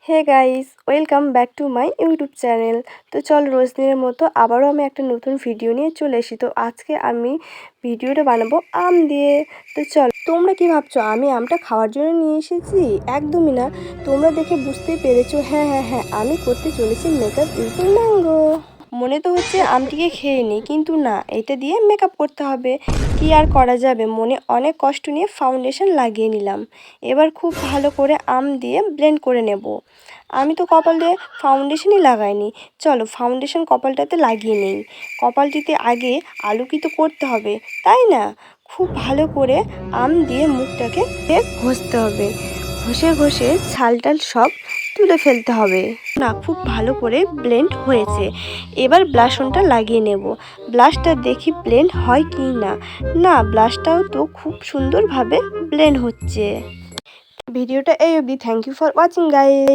Hey guys, welcome back to my YouTube channel. তো চল রোজ দিনের মতো আবারও আমি একটা নতুন ভিডিও নিয়ে চলে এসেছি। তো আজকে আমি ভিডিওটা বানাবো আম দিয়ে। তো চল, তোমরা কি ভাবছো আমি আমটা খাওয়ার জন্য নিয়ে এসেছি? একদমই না। তোমরা দেখে বুঝতেই পেরেছো, হ্যাঁ, আমি করতে চলেছি মেকআপ ইউজিং ম্যাঙ্গো। মনে তো হচ্ছে আমটিকে খেয়ে নিই, কিন্তু না, এটা দিয়ে মেকআপ করতে হবে। কি আর করা যাবে, মনে অনেক কষ্ট নিয়ে ফাউন্ডেশন লাগিয়ে নিলাম। এবার খুব ভালো করে আম দিয়ে ব্লেন্ড করে নেব। আমি তো কপাল দিয়ে ফাউন্ডেশনই লাগাইনি। চলো ফাউন্ডেশন কপালটাতে লাগিয়ে নিই। কপালটিতে আগে আলোকিত করতে হবে, তাই না? খুব ভালো করে আম দিয়ে মুখটাকে ঘষতে হবে। ঘষে ঘষে ছালটাল সব তুলে ফেলতে হবে। না, খুব ভালো করে ব্লেন্ড হয়েছে। এবার ব্লাশনটা লাগিয়ে নেব। ব্লাশটা দেখি ব্লেন্ড হয় কি না। না, ব্লাশটাও তো খুব সুন্দরভাবে ব্লেন্ড হচ্ছে। ভিডিওটা এই অবধি। Thank you for watching guys.